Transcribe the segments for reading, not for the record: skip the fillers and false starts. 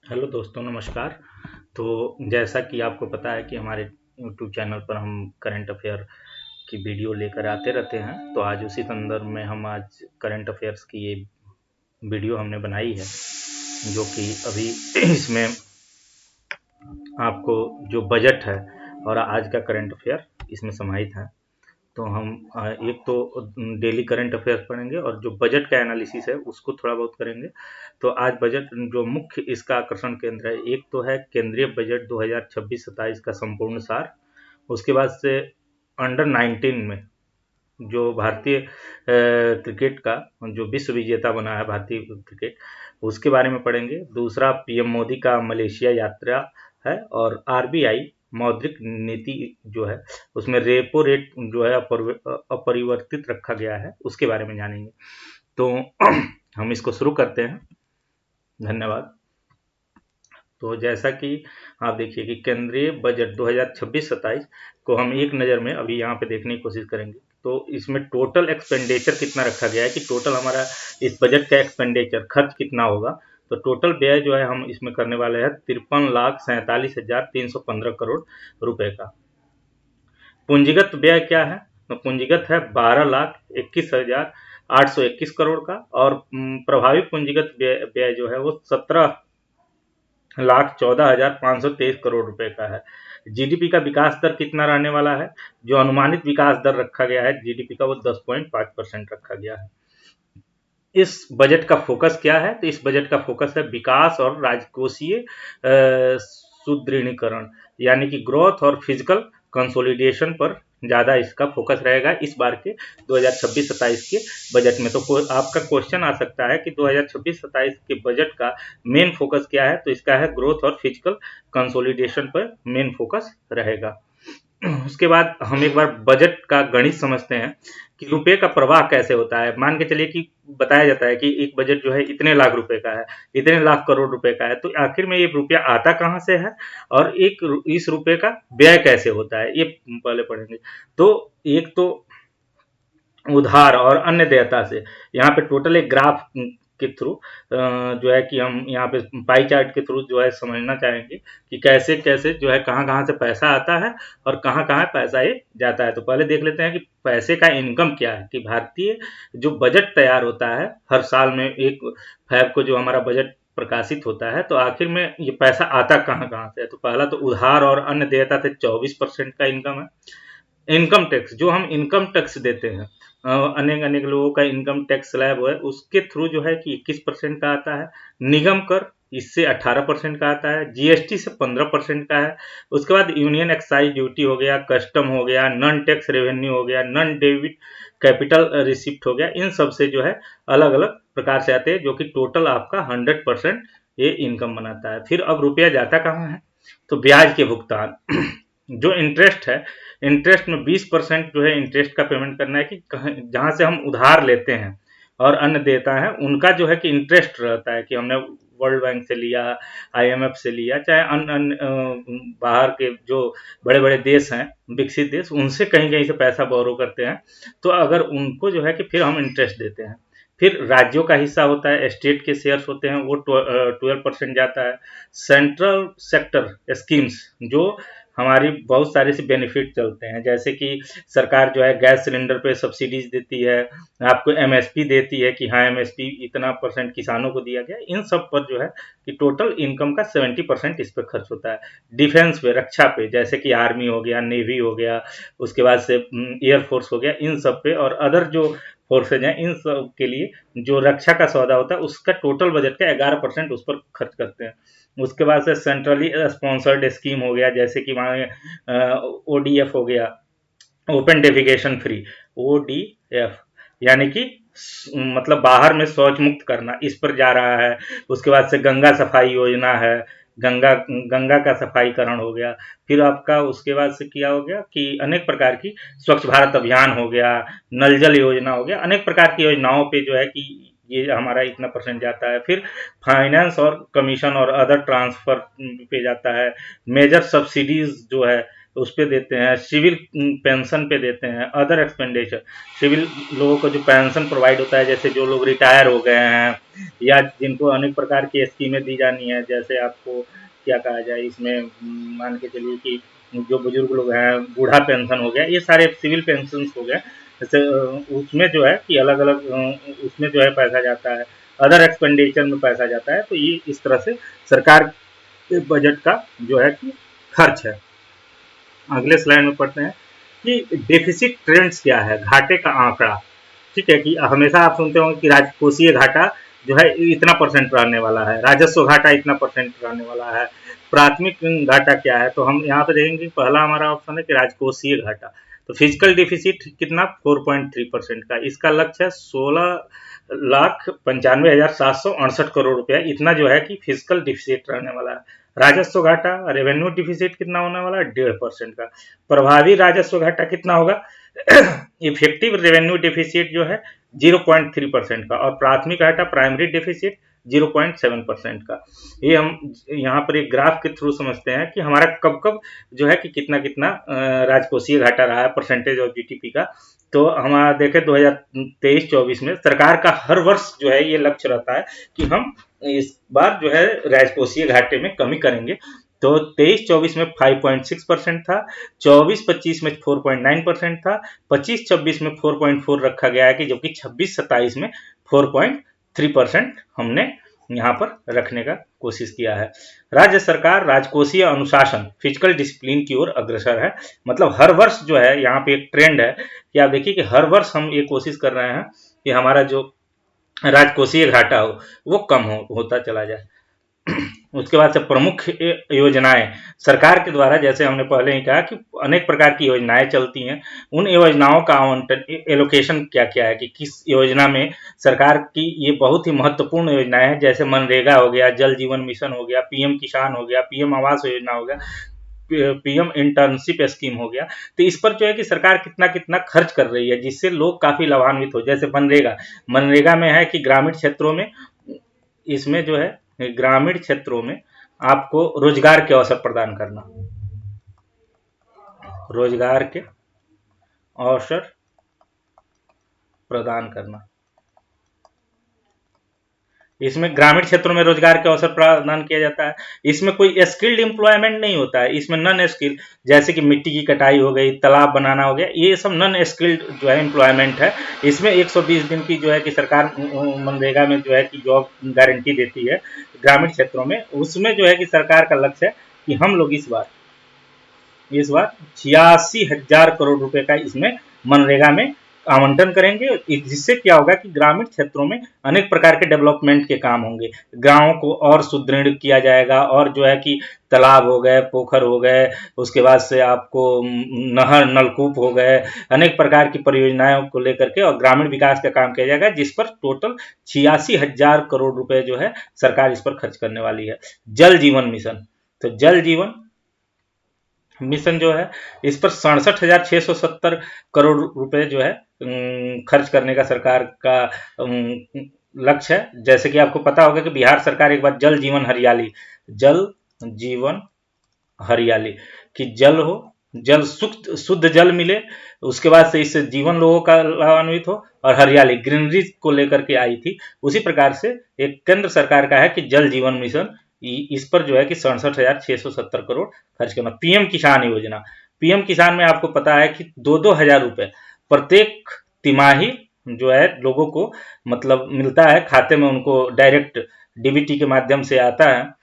Hello दोस्तों, नमस्कार। तो जैसा कि आपको पता है कि हमारे यूट्यूब चैनल पर हम करंट अफेयर की वीडियो लेकर आते रहते हैं। तो आज उसी संदर्भ में हम आज करंट अफेयर्स की ये वीडियो हमने बनाई है, जो कि अभी इसमें आपको जो बजट है और आज का करंट अफेयर इसमें समाहित है। तो हम एक तो डेली करंट अफेयर्स पढ़ेंगे और जो बजट का एनालिसिस है उसको थोड़ा बहुत करेंगे। तो आज बजट जो मुख्य इसका आकर्षण केंद्र है, एक तो है केंद्रीय बजट 2026-27 का संपूर्ण सार। उसके बाद से अंडर 19 में जो भारतीय क्रिकेट का जो विश्व विजेता बना है भारतीय क्रिकेट, उसके बारे में पढ़ेंगे। दूसरा पीएम मोदी का मलेशिया यात्रा है, और आरबीआई मौद्रिक नीति जो है उसमें रेपो रेट जो है अपरिवर्तित रखा गया है, उसके बारे में जानेंगे। तो हम इसको शुरू करते हैं। धन्यवाद। तो जैसा कि आप देखिए कि केंद्रीय बजट 2026-27 को हम एक नज़र में अभी यहाँ पे देखने की कोशिश करेंगे। तो इसमें टोटल एक्सपेंडिचर कितना रखा गया है कि टोटल हमारा इस बजट का एक्सपेंडिचर खर्च कितना होगा। तो टोटल व्यय जो है हम इसमें करने वाले हैं 53,47,315 करोड़ रुपए का। पूंजीगत व्यय क्या है? तो पूंजीगत है 12,21,821 करोड़ का, और प्रभावी पूंजीगत व्यय जो है वो 17,14,523 करोड़ रुपए का है। जीडीपी का विकास दर कितना रहने वाला है? जो अनुमानित विकास दर रखा गया है जीडीपी का, वो 10.5% रखा गया है। इस बजट का फोकस क्या है? तो इस बजट का फोकस है विकास और राजकोषीय सुदृढ़ीकरण, यानी कि ग्रोथ और फिजिकल कंसोलिडेशन पर ज़्यादा इसका फोकस रहेगा इस बार के 2026-27 के बजट में। तो आपका क्वेश्चन आ सकता है कि 2026-27 के बजट का मेन फोकस क्या है? तो इसका है ग्रोथ और फिजिकल कंसोलिडेशन पर मेन फोकस रहेगा। उसके बाद हम एक बार बजट का गणित समझते हैं कि रुपए का प्रवाह कैसे होता है। मान के चलिए कि बताया जाता है कि एक बजट जो है इतने लाख रुपए का है, इतने लाख करोड़ रुपए का है, तो आखिर में ये रुपया आता कहाँ से है और इस रुपए का व्यय कैसे होता है, ये पहले पढ़ेंगे। तो एक तो उधार और अन्य देयता से, यहाँ पे टोटल एक ग्राफ के थ्रू जो है कि हम यहाँ पे पाई चार्ट के थ्रू जो है समझना चाहेंगे कि कैसे कैसे जो है कहाँ कहाँ से पैसा आता है और कहाँ कहाँ पैसा ये जाता है। तो पहले देख लेते हैं कि पैसे का इनकम क्या है। कि भारतीय जो बजट तैयार होता है हर साल में, 1 फरवरी को जो हमारा बजट प्रकाशित होता है, तो आखिर में ये पैसा आता कहाँ कहाँ से है। तो पहला तो उधार और अन्य देयता से 24% का इनकम है। इनकम टैक्स, जो हम इनकम टैक्स देते हैं, अनेक अनेक लोगों का इनकम टैक्स स्लैब है, उसके थ्रू जो है कि 21% का आता है। निगम कर, इससे 18% का आता है। जीएसटी से 15% का है। उसके बाद यूनियन एक्साइज ड्यूटी हो गया, कस्टम हो गया, नॉन टैक्स रेवेन्यू हो गया, नॉन डेबिट कैपिटल रिसिप्ट हो गया। इन सब से जो है अलग अलग प्रकार से आते हैं, जो कि टोटल आपका 100% ये इनकम बनाता है। फिर अब रुपया जाता कहाँ है? तो ब्याज के भुगतान जो इंटरेस्ट है, इंटरेस्ट में 20% जो है इंटरेस्ट का पेमेंट करना है। कि जहाँ से हम उधार लेते हैं और अन्य देता है, उनका जो है कि इंटरेस्ट रहता है कि हमने वर्ल्ड बैंक से लिया, आईएमएफ से लिया, चाहे अन्य अन्य बाहर के जो बड़े बड़े देश हैं, विकसित देश, उनसे कहीं कहीं से पैसा बोरो करते हैं। तो अगर उनको जो है कि फिर हम इंटरेस्ट देते हैं। फिर राज्यों का हिस्सा होता है, स्टेट के शेयर्स होते हैं, वो 12% जाता है। सेंट्रल सेक्टर स्कीम्स, जो हमारी बहुत सारे से बेनिफिट चलते हैं, जैसे कि सरकार जो है गैस सिलेंडर पे सब्सिडीज देती है, आपको एमएसपी देती है कि हाँ एमएसपी इतना % किसानों को दिया गया। इन सब पर जो है कि टोटल इनकम का 70% इस पर खर्च होता है। डिफेंस पे, रक्षा पे, जैसे कि आर्मी हो गया, नेवी हो गया, उसके बाद से एयरफोर्स हो गया, इन सब पे, और अदर जो फोर्सेज हैं, इन सब के लिए जो रक्षा का सौदा होता है उसका टोटल बजट का 11% उस पर खर्च करते हैं। उसके बाद से सेंट्रली स्पॉन्सर्ड स्कीम हो गया, जैसे कि वहाँ ओडीएफ हो गया, ओपन डेफिकेशन फ्री, ओडीएफ, यानी कि मतलब बाहर में शौच मुक्त करना, इस पर जा रहा है। उसके बाद से गंगा सफाई योजना है, गंगा गंगा का सफाईकरण हो गया। फिर आपका उसके बाद से क्या हो गया कि अनेक प्रकार की स्वच्छ भारत अभियान हो गया, नल जल योजना हो गया, अनेक प्रकार की योजनाओं पे जो है कि ये हमारा इतना % जाता है। फिर फाइनेंस और कमीशन और अदर ट्रांसफर पे जाता है। मेजर सब्सिडीज जो है उस पे देते हैं, सिविल पेंशन पे देते हैं, अदर एक्सपेंडिचर सिविल लोगों को जो पेंशन प्रोवाइड होता है, जैसे जो लोग रिटायर हो गए हैं या जिनको अनेक प्रकार की स्कीमें दी जानी है, जैसे आपको क्या कहा जाए इसमें, मान के चलिए कि जो बुजुर्ग लोग हैं, बूढ़ा पेंशन हो गया, ये सारे सिविल पेंशन हो गए, जैसे उसमें जो है कि अलग अलग उसमें जो है पैसा जाता है, अदर एक्सपेंडिचर में पैसा जाता है। तो ये इस तरह से सरकार के बजट का जो है कि खर्च है। अगले स्लाइड में पढ़ते हैं कि डेफिसिट ट्रेंड्स क्या है, घाटे का आंकड़ा। ठीक है कि हमेशा आप सुनते होंगे कि राजकोषीय घाटा जो है इतना परसेंट रहने वाला है, राजस्व घाटा इतना परसेंट रहने वाला है, प्राथमिक घाटा क्या है। तो हम यहाँ पे देखेंगे पहला हमारा ऑप्शन है कि राजकोषीय घाटा। तो फिजिकल डिफिसिट कितना, 4.3% का। इसका लक्ष्य है 16,95,768 करोड़ रुपया, इतना जो है कि फिजिकल डिफिसिट रहने वाला है। राजस्व घाटा, रेवेन्यू डिफिसिट कितना होने वाला है, 1.5% का। प्रभावी राजस्व घाटा कितना होगा, इफेक्टिव रेवेन्यू डिफिसिट जो है 0.3% का, और प्राथमिक घाटा प्राइमरी डिफिसिट 0.7% का। ये हम यहाँ पर एक ग्राफ के थ्रू समझते हैं कि हमारा कब कब जो है कि कितना कितना राजकोषीय घाटा रहा है परसेंटेज ऑफ जीडीपी का। तो हमारा देखें 2023-24 में सरकार का हर वर्ष जो है ये लक्ष्य रहता है कि हम इस बार जो है राजकोषीय घाटे में कमी करेंगे। तो 23-24 में 5.6% था, 24-25 में 4.9% था, 25-26 में 4.4 रखा गया है कि जबकि 26-27 में 4.3% हमने यहाँ पर रखने का कोशिश किया है। राज्य सरकार राजकोषीय अनुशासन फिजिकल डिसिप्लिन की ओर अग्रसर है। मतलब हर वर्ष जो है यहाँ पे एक ट्रेंड है कि आप देखिए कि हर वर्ष हम ये कोशिश कर रहे हैं कि हमारा जो राजकोषीय घाटा हो वो कम होता चला जाए। उसके बाद से प्रमुख योजनाएं सरकार के द्वारा, जैसे हमने पहले ही कहा कि अनेक प्रकार की योजनाएं चलती हैं, उन योजनाओं का आवंटन एलोकेशन क्या क्या है कि किस योजना में सरकार की ये बहुत ही महत्वपूर्ण योजनाएं हैं, जैसे मनरेगा हो गया, जल जीवन मिशन हो गया, पीएम किसान हो गया, पीएम आवास योजना हो गया, पीएम इंटर्नशिप स्कीम हो गया। तो इस पर जो है कि सरकार कितना कितना खर्च कर रही है जिससे लोग काफी लाभान्वित हो। जैसे मनरेगा में है कि ग्रामीण क्षेत्रों में, इसमें जो है ग्रामीण क्षेत्रों में आपको रोजगार के अवसर प्रदान करना, रोजगार के अवसर प्रदान करना। इसमें ग्रामीण क्षेत्रों में रोजगार के अवसर प्रदान किया जाता है। इसमें कोई स्किल्ड एम्प्लॉयमेंट नहीं होता है, इसमें नॉन स्किल, जैसे कि मिट्टी की कटाई हो गई, तालाब बनाना हो गया, ये सब नॉन स्किल्ड जो है एम्प्लॉयमेंट है। इसमें 120 दिन की जो है कि सरकार मनरेगा में जो है कि जॉब गारंटी देती है ग्रामीण क्षेत्रों में। उसमें जो है कि सरकार का लक्ष्य है कि हम लोग इस बार 86,000 करोड़ रुपए का इसमें मनरेगा में आवंटन करेंगे, जिससे क्या होगा कि ग्रामीण क्षेत्रों में अनेक प्रकार के डेवलपमेंट के काम होंगे, गांवों को और सुदृढ़ किया जाएगा, और जो है कि तालाब हो गए, पोखर हो गए, उसके बाद से आपको नहर नलकूप हो गए, अनेक प्रकार की परियोजनाओं को लेकर के और ग्रामीण विकास का काम किया जाएगा, जिस पर टोटल 86,000 करोड़ रुपए जो है सरकार इस पर खर्च करने वाली है। जल जीवन मिशन, तो जल जीवन मिशन जो है इस पर 67,670 करोड़ रुपए जो है खर्च करने का सरकार का लक्ष्य है। जैसे कि आपको पता होगा कि बिहार सरकार एक बार जल जीवन हरियाली कि जल हो, जल शुद्ध जल मिले, उसके बाद से इससे जीवन लोगों का लाभान्वित हो, और हरियाली ग्रीनरी को लेकर के आई थी। उसी प्रकार से एक केंद्र सरकार का है कि जल जीवन मिशन, इस पर जो है कि 67,670 करोड़ खर्च करना। पीएम किसान योजना, पीएम किसान में आपको पता है कि 2-2 हजार रुपए प्रत्येक तिमाही जो है लोगों को मतलब मिलता है खाते में, उनको डायरेक्ट डीबीटी के माध्यम से आता है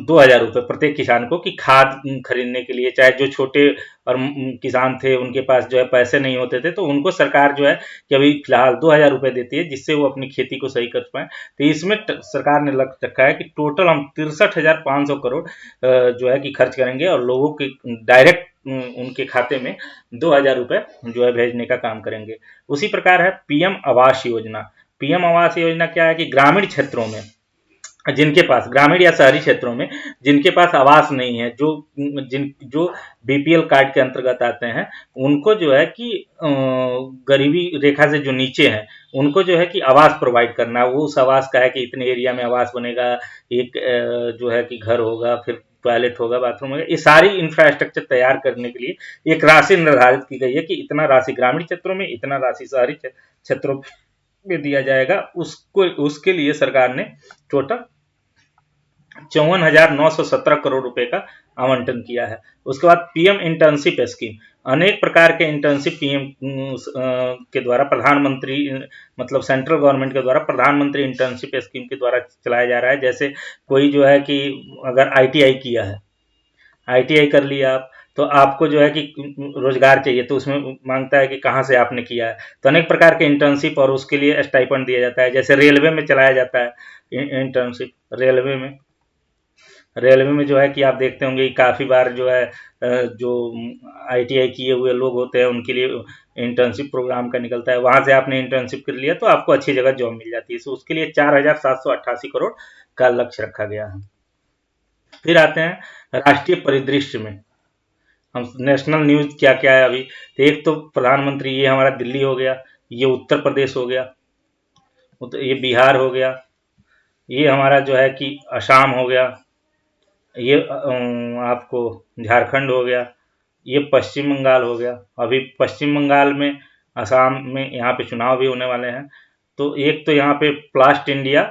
2,000 रुपये प्रत्येक किसान को, कि खाद खरीदने के लिए, चाहे जो छोटे और किसान थे उनके पास जो है पैसे नहीं होते थे, तो उनको सरकार जो है कि अभी फिलहाल 2,000 रुपये देती है, जिससे वो अपनी खेती को सही कर पाए। तो इसमें सरकार ने लक्ष्य रखा है कि टोटल हम 63,500 करोड़ जो है कि खर्च करेंगे, और लोगों के डायरेक्ट उनके खाते में 2,000 रुपये जो है भेजने का काम करेंगे। उसी प्रकार है पीएम आवास योजना। पीएम आवास योजना क्या है कि ग्रामीण क्षेत्रों में जिनके पास, ग्रामीण या शहरी क्षेत्रों में जिनके पास आवास नहीं है, जो बीपीएल कार्ड के अंतर्गत आते हैं, उनको जो है कि गरीबी रेखा से जो नीचे हैं उनको जो है कि आवास प्रोवाइड करना। वो उस आवास का है कि इतने एरिया में आवास बनेगा, एक जो है कि घर होगा, फिर टॉयलेट होगा, बाथरूम होगा, ये सारी इंफ्रास्ट्रक्चर तैयार करने के लिए एक राशि निर्धारित की गई है कि इतना राशि ग्रामीण क्षेत्रों में, इतना राशि शहरी क्षेत्रों में दिया जाएगा। उसको उसके लिए सरकार ने टोटल 54,917 करोड़ रुपए का आवंटन किया है। उसके बाद पीएम इंटर्नशिप स्कीम, अनेक प्रकार के इंटर्नशिप पीएम के द्वारा प्रधानमंत्री मतलब सेंट्रल गवर्नमेंट के द्वारा प्रधानमंत्री इंटर्नशिप स्कीम के द्वारा चलाया जा रहा है। जैसे कोई जो है कि अगर आईटीआई किया है, आईटीआई कर लिया आप, तो आपको जो है कि रोजगार चाहिए, तो उसमें मांगता है कि कहाँ से आपने किया है, तो अनेक प्रकार के इंटर्नशिप और उसके लिए स्टाइपेंड दिया जाता है। जैसे रेलवे में चलाया जाता है इंटर्नशिप, रेलवे में जो है कि आप देखते होंगे काफ़ी बार जो है जो आईटीआई किए हुए लोग होते हैं उनके लिए इंटर्नशिप प्रोग्राम का निकलता है, वहाँ से आपने इंटर्नशिप कर लिया तो आपको अच्छी जगह जॉब मिल जाती है। तो उसके लिए 4,788 करोड़ का लक्ष्य रखा गया है। फिर आते हैं राष्ट्रीय परिदृश्य में, हम नेशनल न्यूज़ क्या क्या है अभी। तो एक तो प्रधानमंत्री, ये हमारा दिल्ली हो गया, ये उत्तर प्रदेश हो गया, ये बिहार हो गया, ये हमारा जो है कि असम हो गया, ये आपको झारखंड हो गया, ये पश्चिम बंगाल हो गया। अभी पश्चिम बंगाल में, असम में यहाँ पे चुनाव भी होने वाले हैं। तो एक तो यहाँ पे प्लास्ट इंडिया,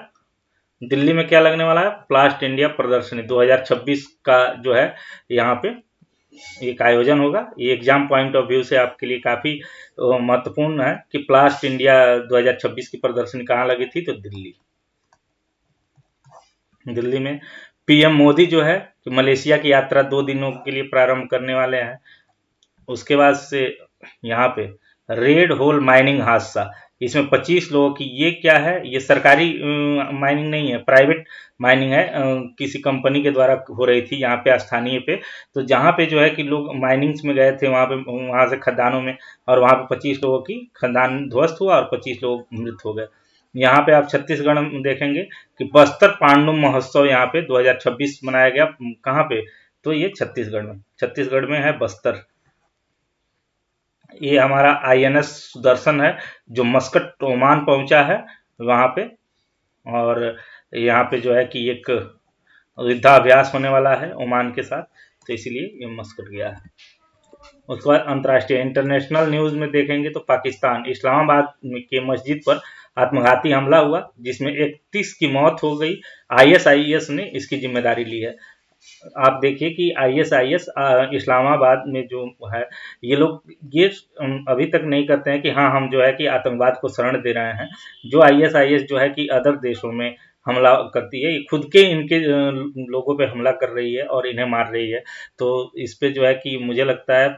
दिल्ली में क्या लगने वाला है, प्लास्ट इंडिया प्रदर्शनी 2026 का जो है यहाँ पे एक आयोजन होगा। ये एग्जाम पॉइंट ऑफ व्यू से आपके लिए काफ़ी महत्वपूर्ण है कि प्लास्ट इंडिया 2026 की प्रदर्शनी कहाँ लगी थी, तो दिल्ली में। पीएम मोदी जो है तो मलेशिया की यात्रा 2 दिनों के लिए प्रारंभ करने वाले हैं। उसके बाद से यहाँ पे रेड होल माइनिंग हादसा, इसमें 25 लोगों की, ये क्या है, ये सरकारी माइनिंग नहीं है, प्राइवेट माइनिंग है, किसी कंपनी के द्वारा हो रही थी यहाँ पे स्थानीय पे। तो जहाँ पे जो है कि लोग माइनिंग्स में गए थे वहाँ पे, वहाँ से खदानों में, और वहाँ पे 25 लोगों की खदान ध्वस्त हुआ और 25 लोग मृत हो गए। यहाँ पे आप छत्तीसगढ़ में देखेंगे कि बस्तर पांडु महोत्सव यहाँ पे 2026 मनाया गया। कहाँ पे, तो ये छत्तीसगढ़ में है बस्तर। ये हमारा आईएनएस सुदर्शन है जो मस्कट ओमान पहुंचा है वहाँ पे, और यहाँ पे जो है कि एक युद्धाभ्यास होने वाला है ओमान के साथ, तो इसीलिए ये मस्कट गया है। उसके बाद अंतर्राष्ट्रीय इंटरनेशनल न्यूज़ में देखेंगे तो पाकिस्तान, इस्लामाबाद के मस्जिद पर आत्मघाती हमला हुआ जिसमें 31 की मौत हो गई। आईएसआईएस ने इसकी जिम्मेदारी ली है। आप देखिए कि आईएसआईएस इस्लामाबाद में जो है, ये लोग ये अभी तक नहीं करते हैं कि हाँ हम जो है कि आतंकवाद को शरण दे रहे हैं। जो आईएसआईएस जो है कि अदर देशों में हमला करती है, ये खुद के इनके लोगों पे हमला कर रही है और इन्हें मार रही है। तो इस पे जो है कि मुझे लगता है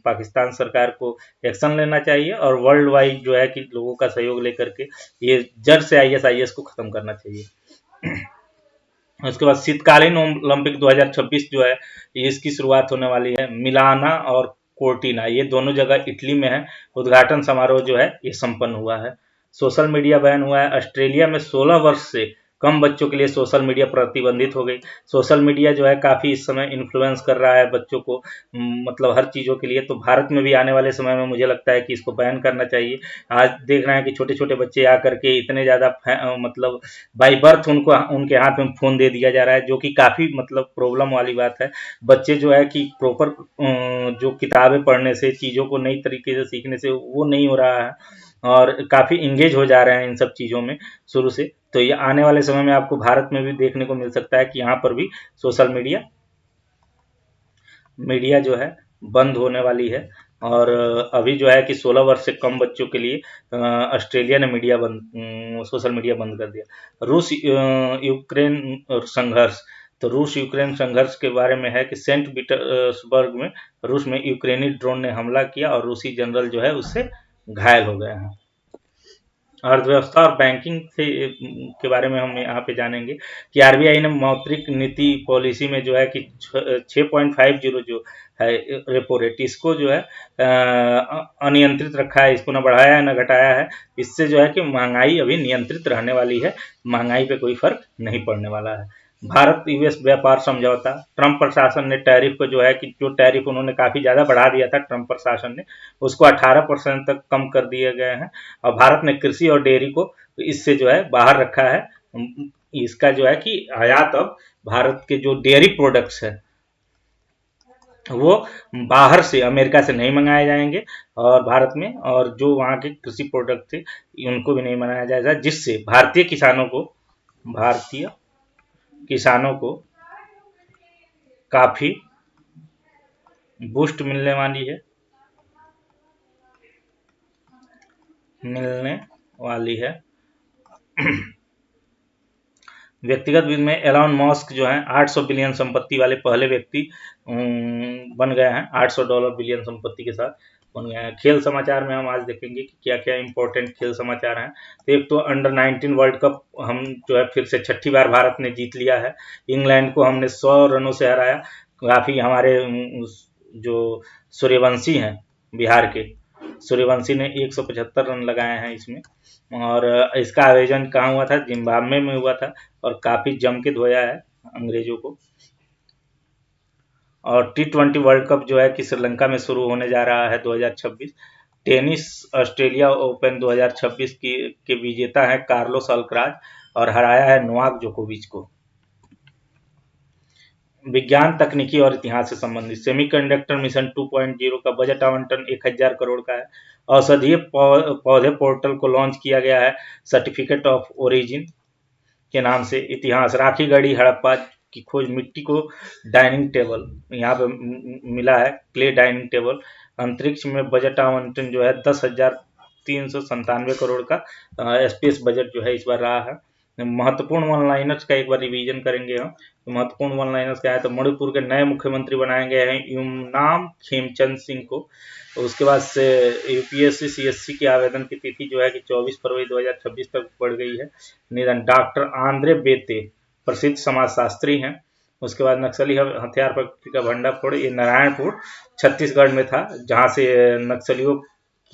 पाकिस्तान सरकार को एक्शन लेना चाहिए और वर्ल्ड वाइड जो है कि लोगों का सहयोग लेकर के ये जड़ से आईएसआईएस को ख़त्म करना चाहिए। उसके बाद शीतकालीन ओलंपिक 2026 जो है इसकी शुरुआत होने वाली है। मिलाना और कोर्टिना, ये दोनों जगह इटली में है। उद्घाटन समारोह जो है ये संपन्न हुआ है। सोशल मीडिया बैन हुआ है। ऑस्ट्रेलिया में 16 वर्ष से कम बच्चों के लिए सोशल मीडिया प्रतिबंधित हो गई। सोशल मीडिया जो है काफ़ी इस समय इन्फ्लुएंस कर रहा है बच्चों को, मतलब हर चीज़ों के लिए। तो भारत में भी आने वाले समय में मुझे लगता है कि इसको बैन करना चाहिए। आज देख रहे हैं कि छोटे छोटे बच्चे आकर के इतने ज़्यादा मतलब बाई बर्थ उनको उनके हाथ में फ़ोन दे दिया जा रहा है, जो कि काफ़ी मतलब प्रॉब्लम वाली बात है। बच्चे जो है कि प्रॉपर जो किताबें पढ़ने से, चीज़ों को नई तरीके से सीखने से वो नहीं हो रहा है, और काफ़ी इंगेज हो जा रहे हैं इन सब चीज़ों में शुरू से। तो ये आने वाले समय में आपको भारत में भी देखने को मिल सकता है कि यहाँ पर भी सोशल मीडिया जो है बंद होने वाली है। और अभी जो है कि 16 वर्ष से कम बच्चों के लिए ऑस्ट्रेलिया ने सोशल मीडिया बंद कर दिया। रूस यूक्रेन संघर्ष, तो रूस यूक्रेन संघर्ष के बारे में है कि सेंट पीटर्सबर्ग में रूस में यूक्रेनी ड्रोन ने हमला किया और रूसी जनरल जो है उससे घायल हो गए हैं। अर्थव्यवस्था और बैंकिंग से के बारे में हम यहाँ पे जानेंगे कि आरबीआई ने मौद्रिक नीति पॉलिसी में जो है कि 6.50 जो है रेपो रेट, इसको जो है अनियंत्रित रखा है, इसको ना बढ़ाया है ना घटाया है। इससे जो है कि महंगाई अभी नियंत्रित रहने वाली है, महंगाई पे कोई फर्क नहीं पड़ने वाला है। भारत यूएस व्यापार समझौता, ट्रंप प्रशासन ने टैरिफ को जो है कि जो टैरिफ उन्होंने काफ़ी ज़्यादा बढ़ा दिया था ट्रंप प्रशासन ने, उसको 18% तक कम कर दिए गए हैं। और भारत ने कृषि और डेयरी को इससे जो है बाहर रखा है। इसका जो है कि आयात अब भारत के जो डेयरी प्रोडक्ट्स है वो बाहर से अमेरिका से नहीं मंगाए जाएंगे और भारत में, और जो वहाँ के कृषि प्रोडक्ट थे उनको भी नहीं मंगाया जाएगा, जिससे भारतीय किसानों को काफ़ी बूस्ट मिलने वाली है। व्यक्तिगत वित्त में एलॉन मस्क जो है 800 बिलियन संपत्ति वाले पहले व्यक्ति बन गए हैं। $800 बिलियन संपत्ति के साथ बन गए हैं। खेल समाचार में हम आज देखेंगे कि क्या क्या इंपॉर्टेंट खेल समाचार हैं। तो एक तो अंडर 19 वर्ल्ड कप हम जो है फिर से छठी बार भारत ने जीत लिया है। इंग्लैंड को हमने 100 रनों से हराया। काफ़ी हमारे जो सूर्यवंशी हैं बिहार के, सूर्यवंशी ने 175 रन लगाए हैं इसमें। और इसका आयोजन कहाँ हुआ था? जिम्बाब्वे में हुआ था और काफ़ी जम के धोया है अंग्रेजों को। और T20 वर्ल्ड कप जो है कि श्रीलंका में शुरू होने जा रहा है 2026। टेनिस ऑस्ट्रेलिया ओपन 2026 के विजेता हैं कार्लोस अल्कराज और हराया है नोवाक जोकोविच को। विज्ञान, तकनीकी और इतिहास से संबंधित सेमीकंडक्टर मिशन 2.0 का बजट आवंटन 1000 करोड़ का है। औषधीय पौधे पोर्टल को लॉन्च किया गया है सर्टिफिकेट ऑफ ओरिजिन के नाम से। इतिहास, राखी गढ़ी हड़प्पा की खोज, मिट्टी को डाइनिंग टेबल यहाँ पे मिला है, क्ले डाइनिंग टेबल। अंतरिक्ष में बजट आवंटन जो है 10,397 करोड़ का स्पेस बजट जो है इस बार रहा है। महत्वपूर्ण वन लाइनर्स का एक बार रिवीजन करेंगे हम। तो महत्वपूर्ण वन लाइनर्स क्या है? तो मणिपुर के नए मुख्यमंत्री बनाए गए हैं युमनाम खेमचंद सिंह को। तो उसके बाद से यूपीएससी सीएससी की आवेदन की तिथि जो है कि 24 फरवरी 2026 तक बढ़ गई है। निधन, डॉक्टर आंद्रे बेते प्रसिद्ध समाजशास्त्री हैं। उसके बाद नक्सली हथियार फैक्ट्री का भंडाफोड़, ये नारायणपुर छत्तीसगढ़ में था, जहाँ से नक्सलियों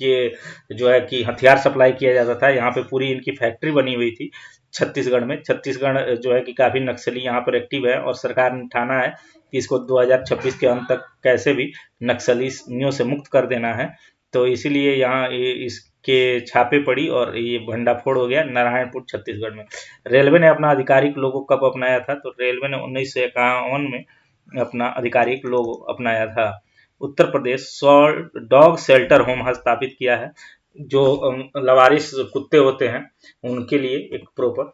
के जो है कि हथियार सप्लाई किया जाता था। यहाँ पे पूरी इनकी फैक्ट्री बनी हुई थी छत्तीसगढ़ में। छत्तीसगढ़ जो है कि काफ़ी नक्सली यहाँ पर एक्टिव है और सरकार ने ठाना है कि इसको 2026 के अंत तक कैसे भी नक्सलियों से मुक्त कर देना है। तो इसीलिए यहाँ इसके छापे पड़ी और ये भंडाफोड़ हो गया नारायणपुर छत्तीसगढ़ में। रेलवे ने अपना आधिकारिक लोगो कब अपनाया था? तो रेलवे ने 1951 में अपना आधिकारिक लोगो अपनाया था। Uttar Pradesh 100 dog shelter home स्थापित किया है, जो लवारिस कुत्ते होते हैं उनके लिए एक प्रॉपर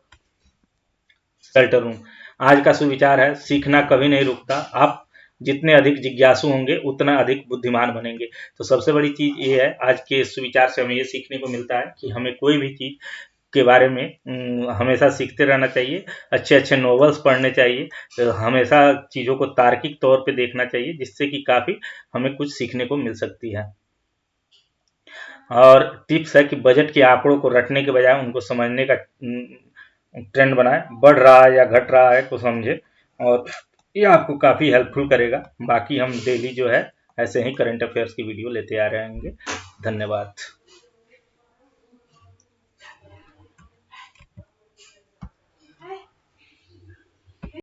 शेल्टर रूम। आज का सुविचार है, सीखना कभी नहीं रुकता। आप जितने अधिक जिज्ञासु होंगे उतना अधिक बुद्धिमान बनेंगे। तो सबसे बड़ी चीज़ ये है, आज के सुविचार से हमें ये सीखने को मिलता है कि हमें कोई भी चीज़ के बारे में हमेशा सीखते रहना चाहिए। अच्छे अच्छे नॉवेल्स पढ़ने चाहिए। हमेशा चीज़ों को तार्किक तौर पे देखना चाहिए, जिससे कि काफ़ी हमें कुछ सीखने को मिल सकती है। और टिप्स है कि बजट के आंकड़ों को रटने के बजाय उनको समझने का ट्रेंड बनाए। बढ़ रहा है या घट रहा है तो समझे, और ये आपको काफ़ी हेल्पफुल करेगा। बाकी हम डेली जो है ऐसे ही करंट अफेयर्स की वीडियो लेते आ रहेंगे। धन्यवाद।